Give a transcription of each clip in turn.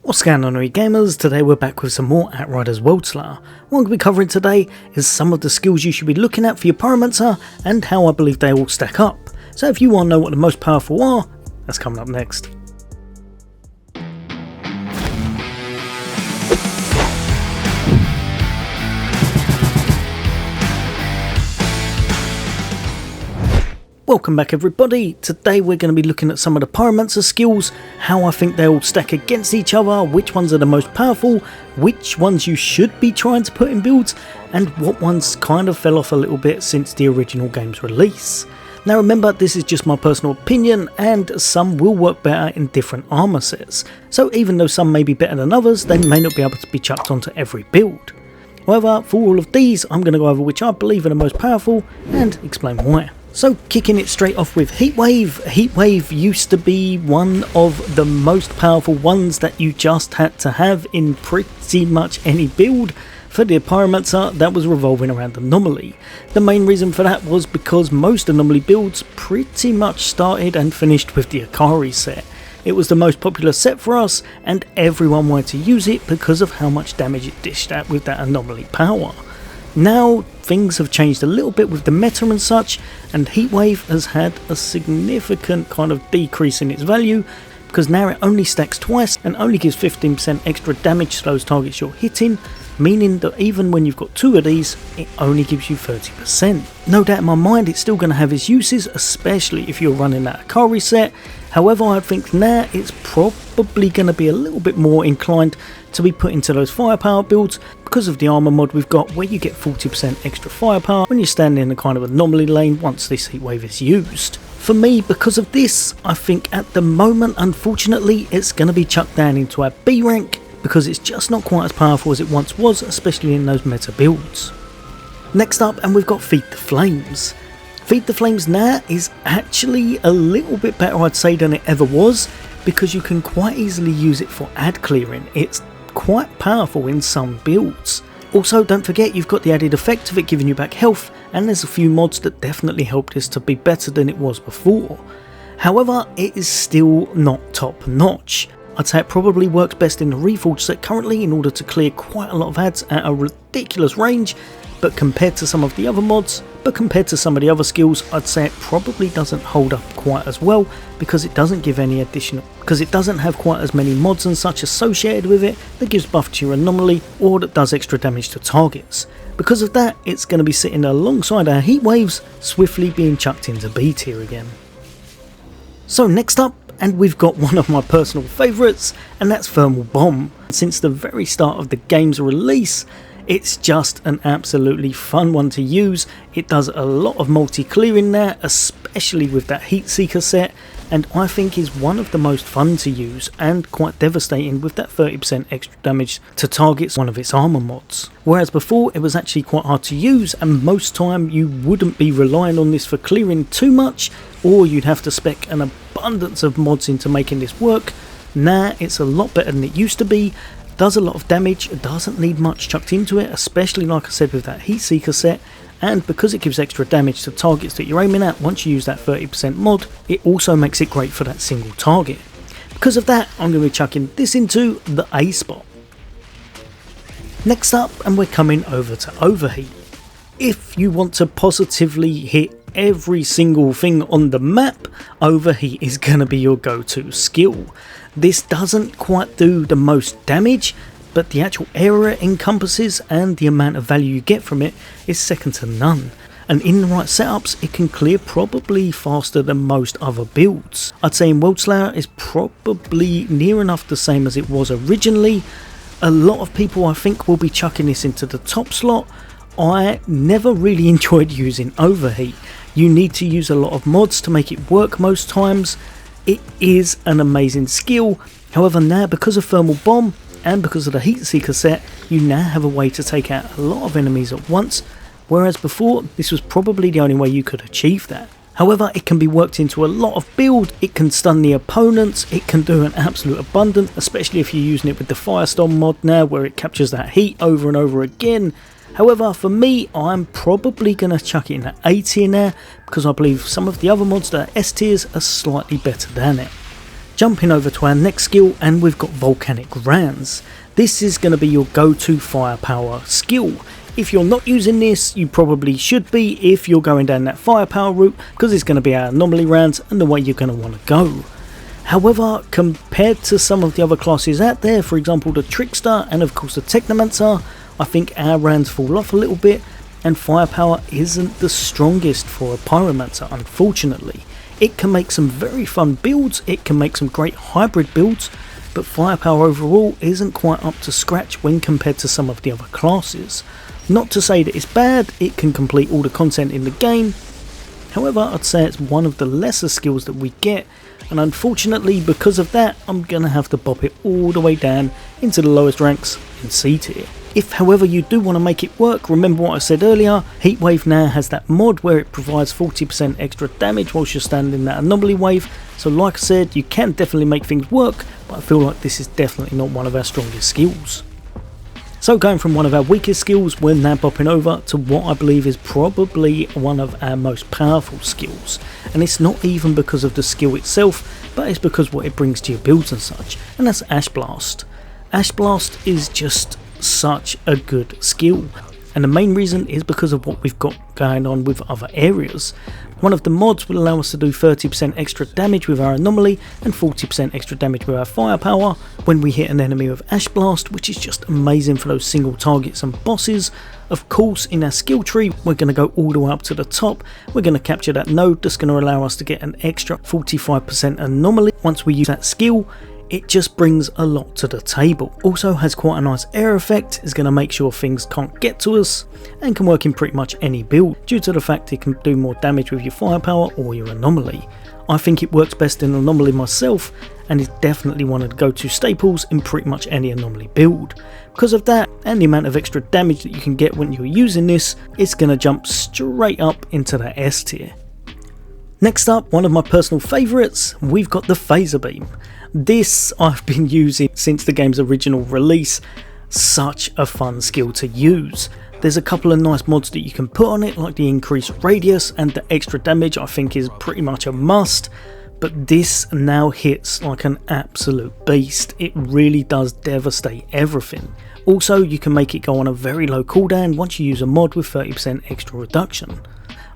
What's going on, gamers? Today we're back with some more Outriders Worldslayer. What I'm going to be covering today is some of the skills you should be looking at for your Pyromancer and how I believe they all stack up. So if you want to know what the most powerful are, that's coming up next. Welcome back everybody. Today we're going to be looking at some of the Pyromancer skills, how I think they all stack against each other, which ones are the most powerful, which ones you should be trying to put in builds, and what ones kind of fell off a little bit since the original game's release. Now remember, this is just my personal opinion and some will work better in different armour sets, so even though some may be better than others, they may not be able to be chucked onto every build. However, for all of these I'm going to go over which I believe are the most powerful and explain why. So kicking it straight off with Heatwave. Heatwave used to be one of the most powerful ones that you just had to have in pretty much any build for the Pyromancer that was revolving around Anomaly. The main reason for that was because most Anomaly builds pretty much started and finished with the Akari set. It was the most popular set for us and everyone wanted to use it because of how much damage it dished out with that Anomaly power. Now things have changed a little bit with the meta and such, and Heatwave has had a significant kind of decrease in its value because now it only stacks twice and only gives 15% extra damage to those targets you're hitting, meaning that even when you've got two of these, it only gives you 30%. No doubt in my mind it's still going to have its uses, especially if you're running that Akari set. However, I think now it's probably going to be a little bit more inclined to be put into those firepower builds because of the armour mod we've got, where you get 40% extra firepower when you're standing in a kind of anomaly lane once this Heatwave is used. For me, because of this, I think at the moment, unfortunately, it's going to be chucked down into our B rank because it's just not quite as powerful as it once was, especially in those meta builds. Next up, and we've got Feed the Flames. Feed the Flames now is actually a little bit better, I'd say, than it ever was, because you can quite easily use it for ad clearing. It's quite powerful in some builds. Also, don't forget you've got the added effect of it giving you back health, and there's a few mods that definitely help this to be better than it was before. However, it is still not top notch. I'd say it probably works best in the Reforged set currently in order to clear quite a lot of ads at a ridiculous range, but compared to some of the other mods, compared to some of the other skills, I'd say it probably doesn't hold up quite as well because it doesn't give any additional, because it doesn't have quite as many mods and such associated with it that gives buff to your anomaly or that does extra damage to targets. Because of that, it's going to be sitting alongside our Heatwaves, swiftly being chucked into B tier again. So next up, and we've got one of my personal favourites, and that's Thermal Bomb. Since the very start of the game's release, it's just an absolutely fun one to use. It does a lot of multi-clearing there, especially with that Heat Seeker set, and I think is one of the most fun to use and quite devastating with that 30% extra damage to targets, one of its armour mods. Whereas before it was actually quite hard to use and most time you wouldn't be relying on this for clearing too much, or you'd have to spec an abundance of mods into making this work. Now it's a lot better than it used to be. Does a lot of damage, doesn't need much chucked into it, especially like I said with that Heat Seeker set, and because it gives extra damage to targets that you're aiming at once you use that 30% mod, it also makes it great for that single target. Because of that, I'm going to be chucking this into the A spot. Next up, and we're coming over to Overheat. If you want to positively hit every single thing on the map, Overheat is going to be your go-to skill. This doesn't quite do the most damage, but the actual area it encompasses and the amount of value you get from it is second to none. And in the right setups, it can clear probably faster than most other builds. I'd say in Worldslayer is probably near enough the same as it was originally. A lot of people I think will be chucking this into the top slot. I never really enjoyed using Overheat. You need to use a lot of mods to make it work most times. It is an amazing skill, however now because of Thermal Bomb and because of the Heat Seeker set, you now have a way to take out a lot of enemies at once, whereas before this was probably the only way you could achieve that. However, it can be worked into a lot of build, it can stun the opponents, it can do an absolute abundance, especially if you're using it with the Firestorm mod now where it captures that heat over and over again. However, for me, I'm probably going to chuck it in at A tier now because I believe some of the other mods that are S tiers are slightly better than it. Jumping over to our next skill, and we've got Volcanic Rounds. This is going to be your go-to firepower skill. If you're not using this, you probably should be if you're going down that firepower route, because it's going to be our anomaly rounds and the way you're going to want to go. However, compared to some of the other classes out there, for example the Trickster and of course the Technomancer, I think our rounds fall off a little bit, and firepower isn't the strongest for a Pyromancer, unfortunately. It can make some very fun builds, it can make some great hybrid builds, but firepower overall isn't quite up to scratch when compared to some of the other classes. Not to say that it's bad, it can complete all the content in the game, however I'd say it's one of the lesser skills that we get, and unfortunately because of that I'm going to have to bop it all the way down into the lowest ranks in C tier. If however you do want to make it work, remember what I said earlier, Heatwave now has that mod where it provides 40% extra damage whilst you're standing in that anomaly wave, so like I said, you can definitely make things work, but I feel like this is definitely not one of our strongest skills. So going from one of our weakest skills, we're now bopping over to what I believe is probably one of our most powerful skills, and it's not even because of the skill itself, but it's because what it brings to your builds and such, and that's Ash Blast. Ash Blast is just such a good skill, and the main reason is because of what we've got going on with other areas. One of the mods will allow us to do 30% extra damage with our anomaly and 40% extra damage with our firepower when we hit an enemy with Ash Blast, which is just amazing for those single targets and bosses. Of course, in our skill tree we're going to go all the way up to the top, we're going to capture that node that's going to allow us to get an extra 45% anomaly once we use that skill. It just brings a lot to the table. Also has quite a nice air effect, is going to make sure things can't get to us, and can work in pretty much any build due to the fact it can do more damage with your firepower or your anomaly. I think it works best in anomaly myself, and is definitely one of the go-to staples in pretty much any anomaly build. Because of that and the amount of extra damage that you can get when you're using this, it's going to jump straight up into that S tier. Next up, one of my personal favourites, we've got the Phaser Beam. This I've been using since the game's original release. Such a fun skill to use. There's a couple of nice mods that you can put on it, like the increased radius and the extra damage I think is pretty much a must. But this now hits like an absolute beast. It really does devastate everything. Also, you can make it go on a very low cooldown once you use a mod with 30% extra reduction.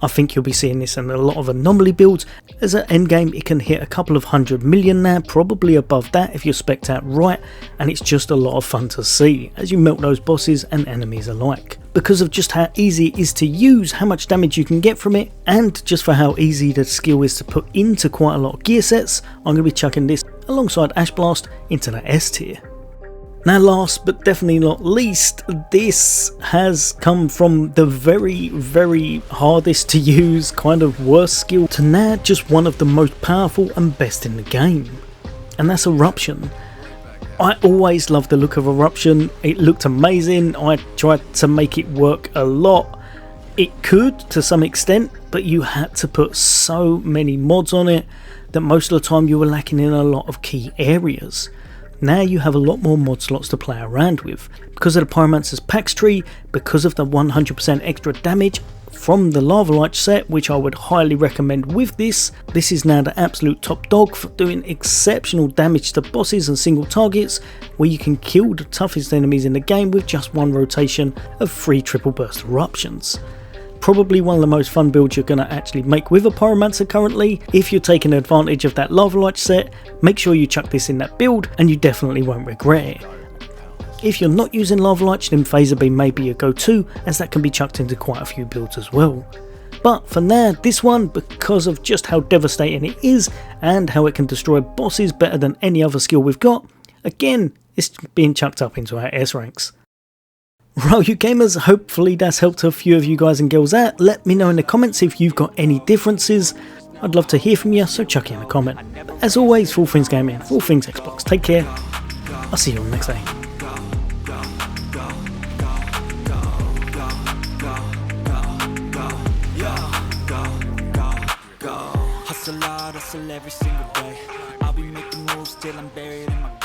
I think you'll be seeing this in a lot of anomaly builds, as at endgame it can hit a couple of 100 million now, probably above that if you're spec'd out right, and it's just a lot of fun to see as you melt those bosses and enemies alike. Because of just how easy it is to use, how much damage you can get from it, and just for how easy the skill is to put into quite a lot of gear sets, I'm going to be chucking this alongside Ash Blast into that S tier. Now last but definitely not least, this has come from the very hardest to use, kind of worst skill, to now just one of the most powerful and best in the game, and that's Eruption. I always loved the look of Eruption, it looked amazing, I tried to make it work a lot. It could to some extent, but you had to put so many mods on it that most of the time you were lacking in a lot of key areas. Now you have a lot more mod slots to play around with. Because of the Pyromancer's packs tree, because of the 100% extra damage from the Lava Light set, which I would highly recommend with this. This is now the absolute top dog for doing exceptional damage to bosses and single targets, where you can kill the toughest enemies in the game with just one rotation of 3 triple burst eruptions. Probably one of the most fun builds you're going to actually make with a Pyromancer currently. If you're taking advantage of that Lava Light set, make sure you chuck this in that build and you definitely won't regret it. If you're not using Lava Light, then Phaser Beam may be your go-to, as that can be chucked into quite a few builds as well. But for now, this one, because of just how devastating it is and how it can destroy bosses better than any other skill we've got, again, it's being chucked up into our S ranks. Right, you gamers, hopefully that's helped a few of you guys and girls out. Let me know in the comments if you've got any differences. I'd love to hear from you, so chuck in a comment. As always, for all things gaming, for all things Xbox, take care. I'll see you on the next day. Hustle hard, hustle every single day. I'll be making moves till I'm buried in my